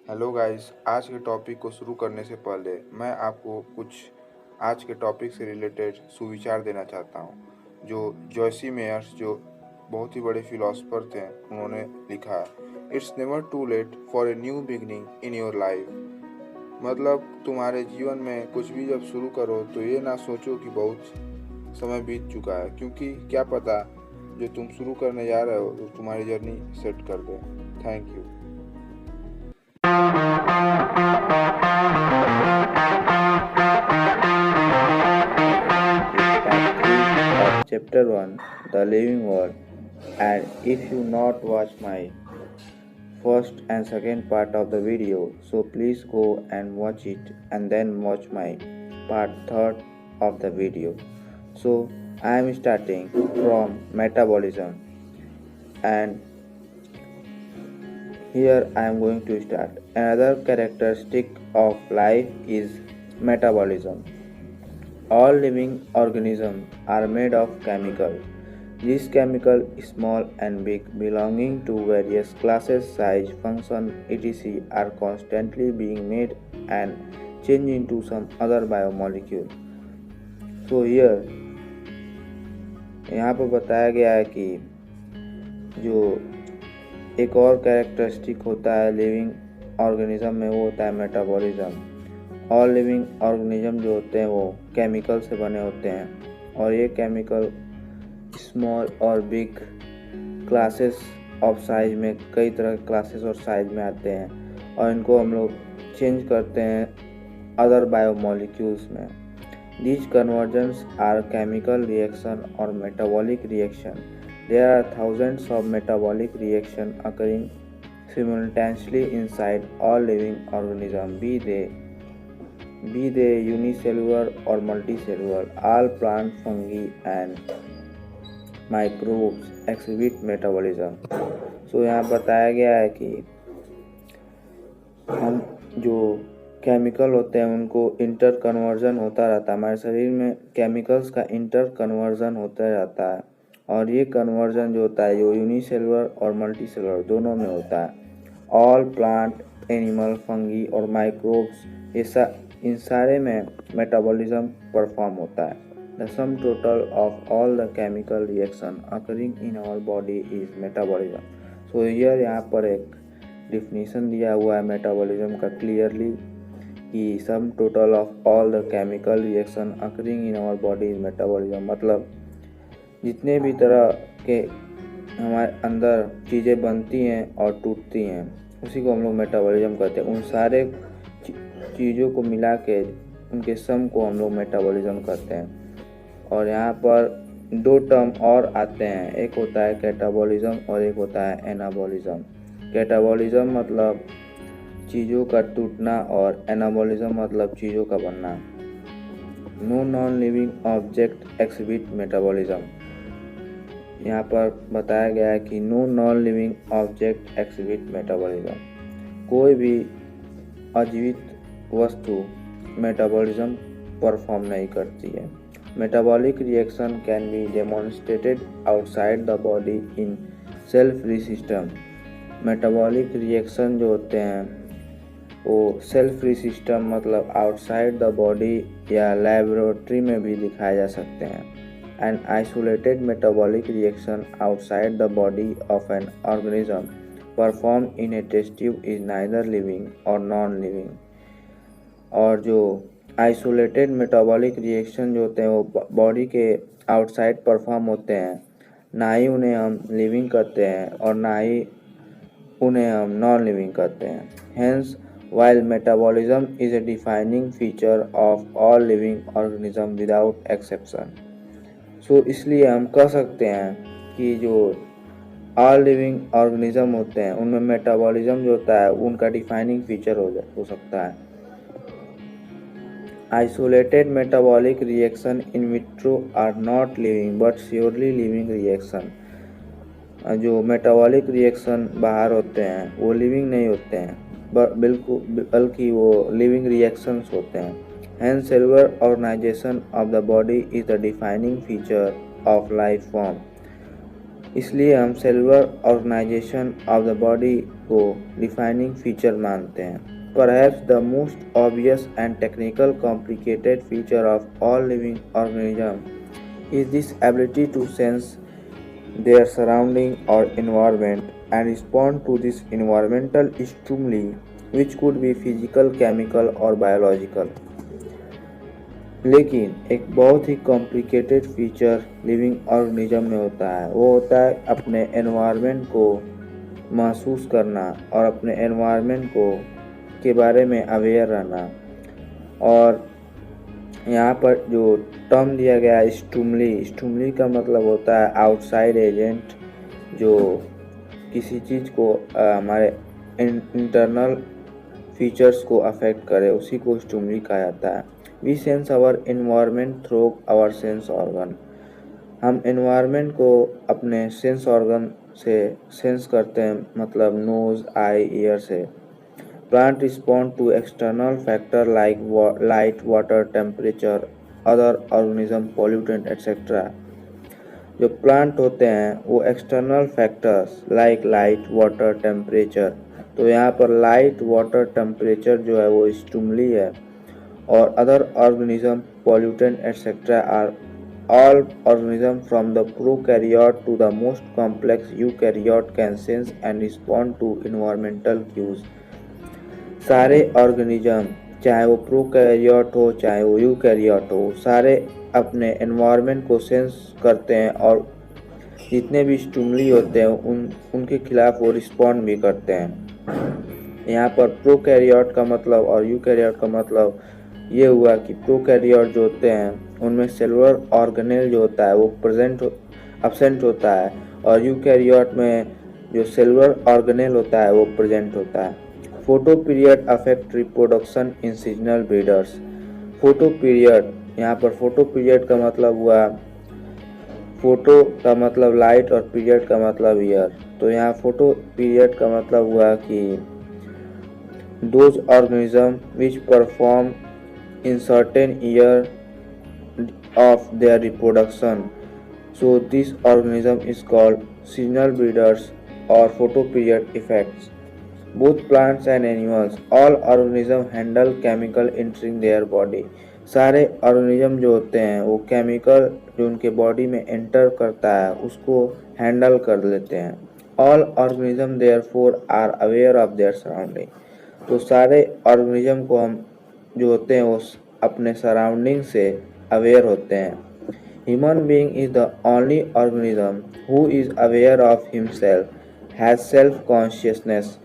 Hello guys, आज के topic को शुरू करने से पहले मैं आपको कुछ आज के टॉपिक से रिलेटेड सुविचार देना चाहता हूँ जो जॉयसी मेयर्स जो बहुत ही बड़े फिलोसफर थे उन्होंने लिखा है। It's never too late for a new beginning in your life. मतलब तुम्हारे जीवन में कुछ भी जब शुरू करो तो ये ना सोचो कि बहुत समय बीत चुका है, क्योंकि क्या पता जो तुम शुरू करने जा रहे हो तो तुम्हारी जर्नी सेट कर दे। Thank you. Part 3 of Chapter 1 The Living World. And if you not watch my first and second part of the video, so please go and watch it and then watch my part 3rd of the video. So I am starting from metabolism, and here I am going to start. Another characteristic of life is metabolism. All living organisms are made of chemicals. These chemicals, small and big, belonging to various classes, size, function, etc., are constantly being made and changed into some other biomolecule. So here यहाँ पर बताया गया है कि जो एक और characteristic होता है लिविंग ऑर्गेनिज्म में, वो होता है मेटाबॉलिज्म। ऑल लिविंग ऑर्गेनिज्म जो होते हैं वो केमिकल से बने होते हैं, और ये केमिकल स्मॉल और बिग क्लासेस ऑफ साइज में, कई तरह के क्लासेस और साइज में आते हैं, और इनको हम लोग चेंज करते हैं अदर बायोमोलिक्यूल्स में। These conversions are chemical reaction or metabolic reaction. There are thousands of metabolic reactions occurring simultaneously inside all living organisms, be they unicellular or multicellular. All plant, fungi, and microbes exhibit metabolism. So यहाँ बताया गया है कि हम जो chemical होते हैं उनको इंटर कन्वर्जन होता रहता है। हमारे शरीर में केमिकल्स का इंटर कन्वर्जन होता रहता है, और ये कन्वर्जन जो होता है जो यूनिसेलुलर और मल्टीसेलुलर दोनों में होता है। ऑल प्लांट, एनिमल, फंगी और माइक्रोब्स, इन सारे में मेटाबॉलिज्म परफॉर्म होता है। The sum total of all the chemical reaction occurring in our body is metabolism. So here यहाँ पर एक डिफिनीशन दिया हुआ है मेटाबॉलिज्म का क्लियरली कि sum total of all the chemical reaction occurring in our body is metabolism. मतलब जितने भी तरह के हमारे अंदर चीज़ें बनती हैं और टूटती हैं, उसी को हम लोग मेटाबॉलिज्म कहते हैं। उन सारे चीज़ों को मिला के उनके सम को हम लोग मेटाबॉलिज्म कहते हैं। और यहाँ पर दो टर्म और आते हैं, एक होता है कैटाबॉलिज्म और एक होता है एनाबॉलिज्म। कैटाबॉलिज्म मतलब चीज़ों का टूटना और एनाबॉलिज्म मतलब चीज़ों का बनना। No non living object exhibit metabolism. यहाँ पर बताया गया है कि no non living object exhibit metabolism. कोई भी अजीवित वस्तु मेटाबॉलिज्म परफॉर्म नहीं करती है। Metabolic reaction can be demonstrated outside the body in cell free system. Metabolic reaction जो होते हैं वो सेल फ्री सिस्टम मतलब आउटसाइड द बॉडी या लेबोरेटरी में भी दिखाए जा सकते हैं। An isolated metabolic reaction outside the body of an organism perform in a test tube is neither living और नॉन लिविंग। और जो आइसोलेटेड मेटाबॉलिक रिएक्शन जो होते हैं वो बॉडी के आउटसाइड परफॉर्म होते हैं, ना ही उन्हें हम लिविंग कहते हैं और ना ही उन्हें हम नॉन लिविंग कहते हैं। Hence while metabolism is a defining feature of all living organisms without exception. So इसलिए हम कह सकते हैं कि जो all living organism होते हैं उनमें मेटाबॉलिज्म जो होता है उनका डिफाइनिंग फीचर हो सकता है। Isolated metabolic reaction in vitro are not living but surely living reaction। जो मेटाबॉलिक रिएक्शन बाहर होते हैं वो लिविंग नहीं होते हैं, बिल्कुल, बल्कि वो लिविंग रिएक्शंस होते हैं। Hence cellular organisation of the body is the defining feature of life form. इसलिए हम cellular organisation of the body को डिफाइनिंग फीचर मानते हैं। Perhaps the most obvious and technical complicated feature of all living organisms is this ability to sense their surrounding or environment and respond to this environmental stimuli, which could be physical, chemical or biological। लेकिन एक बहुत ही complicated feature living organism में होता है, वो होता है अपने एनवायरनमेंट को महसूस करना और अपने एनवायरनमेंट को के बारे में अवेयर रहना। और यहाँ पर जो टर्म दिया गया है स्टिमुली का मतलब होता है आउटसाइड एजेंट जो किसी चीज़ को हमारे इंटरनल फीचर्स को अफेक्ट करे, उसी को स्टिमुली कहा जाता है। We sense our environment through our sense organ. हम एनवायरनमेंट को अपने सेंस ऑर्गन से सेंस करते हैं, मतलब नोज, आई, ईयर से। Plant respond to external factor like light, water, temperature, other organism, pollutant etcetera. जो प्लांट होते हैं वो external factors like light, water, temperature, तो यहाँ पर लाइट, वाटर, टेम्परेचर जो है वो स्टिमुली है, और other organism, pollutant etcetera are all organisms from the prokaryote to the most complex eukaryote can sense and respond to environmental cues। सारे organism, चाहे वो प्रोकैरियोट हो चाहे वो यूकैरियोट हो, सारे अपने एनवायरनमेंट को सेंस करते हैं और जितने भी स्टिमुली होते हैं उनके खिलाफ वो रिस्पॉन्ड भी करते हैं। यहाँ पर प्रोकैरियोट का मतलब और यूकैरियोट का मतलब ये हुआ कि प्रोकैरियोट जो होते हैं उनमें सेलुलर ऑर्गेनेल जो होता है वो एब्सेंट होता है, और यूकैरियोट में जो सेलुलर ऑर्गेनेल होता है वो प्रेजेंट होता है। Photo period affect reproduction in seasonal breeders. Photo period, यहाँ पर फोटो पीरियड का मतलब हुआ, फोटो का मतलब लाइट और पीरियड का मतलब ईयर, तो यहाँ फोटो पीरियड का मतलब हुआ कि those organism which perform in certain year of their reproduction, so this organism is called seasonal breeders or photoperiod effects। Both plants and animals, all organisms handle chemical entering their body। सारे organism जो होते हैं वो chemical जो उनके body में enter करता है उसको हैंडल कर लेते हैं। All organism therefore are aware of their surrounding, तो सारे ऑर्गेनिज्म को हम जो होते हैं वो अपने सराउंडिंग से अवेयर होते हैं। Human being is the only organism who is aware of himself, has self consciousness.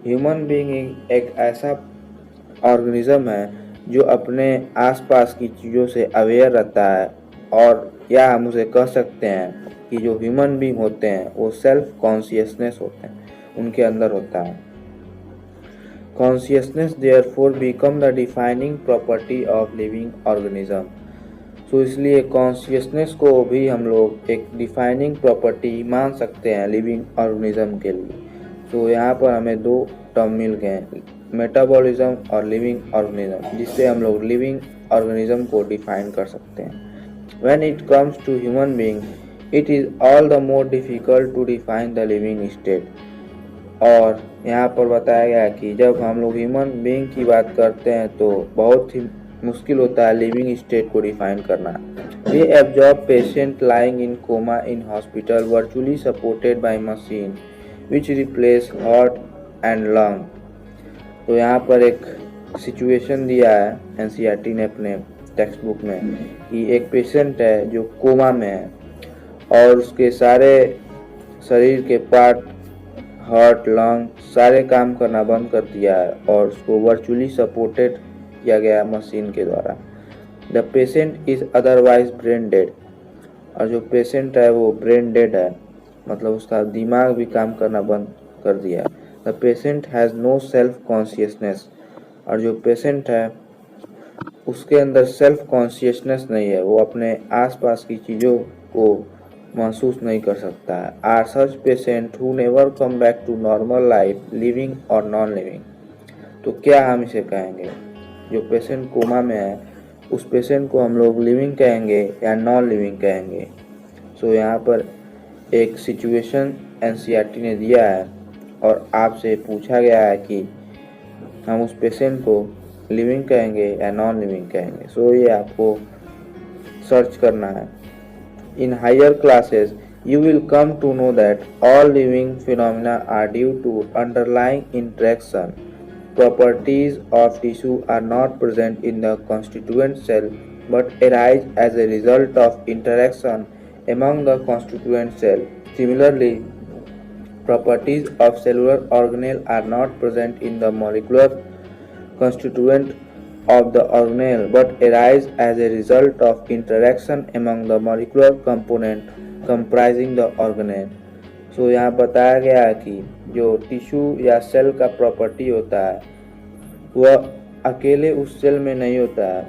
Human being एक ऐसा ऑर्गेनिज्म है जो अपने आसपास की चीज़ों से अवेयर रहता है, और या हम उसे कह सकते हैं कि जो ह्यूमन बीइंग होते हैं वो सेल्फ कॉन्शियसनेस होते हैं, उनके अंदर होता है। Consciousness therefore become the defining property of living organism। सो इसलिए कॉन्शियसनेस को भी हम लोग एक डिफाइनिंग प्रॉपर्टी मान सकते हैं लिविंग ऑर्गेनिज्म के लिए। सो यहाँ पर हमें दो टर्म मिल गए, मेटाबॉलिज्म और लिविंग ऑर्गेनिज्म, जिससे हम लोग लिविंग ऑर्गेनिज्म को डिफाइन कर सकते हैं। When it comes to human being, it is all the more difficult to define the living state। और यहाँ पर बताया गया कि जब हम लोग ह्यूमन बीइंग की बात करते हैं तो बहुत ही मुश्किल होता है लिविंग स्टेट को डिफाइन करना। We absorb patient lying in coma in hospital virtually supported by machine which replace heart and lung. तो यहाँ पर एक सिचुएशन दिया है एनसीईआरटी ने अपने टेक्स्ट बुक में कि एक पेशेंट है जो कोमा में है और उसके सारे शरीर के पार्ट, हार्ट, लंग सारे काम करना बंद कर दिया है और उसको वर्चुअली सपोर्टेड किया गया मशीन के द्वारा। The patient is otherwise brain dead, और जो पेशेंट है वो ब्रेन डेड है, मतलब उसका दिमाग भी काम करना बंद कर दिया। The patient has no self consciousness, और जो पेशेंट है उसके अंदर सेल्फ कॉन्शियसनेस नहीं है, वो अपने आसपास की चीज़ों को महसूस नहीं कर सकता है। Are such patient who never come back to normal life, living और नॉन लिविंग। तो क्या हम इसे कहेंगे, जो पेशेंट कोमा में है उस पेशेंट को हम लोग लिविंग कहेंगे या नॉन लिविंग कहेंगे। सो यहाँ पर एक सिचुएशन एनसीईआरटी ने दिया है और आपसे पूछा गया है कि हम उस पेशेंट को लिविंग कहेंगे या नॉन लिविंग कहेंगे। सो ये आपको सर्च करना है। In higher classes, you will come to know that all living phenomena are due to underlying interaction. Properties of tissue are not present in the constituent cell but arise as a result of interaction among the constituent cell. Similarly, properties of cellular organelle are not present in the molecular constituent of the organelle but arise as a result of interaction among the molecular component comprising the organelle। सो यहाँ बताया गया है कि जो tissue या cell का property होता है वह अकेले उस सेल में नहीं होता है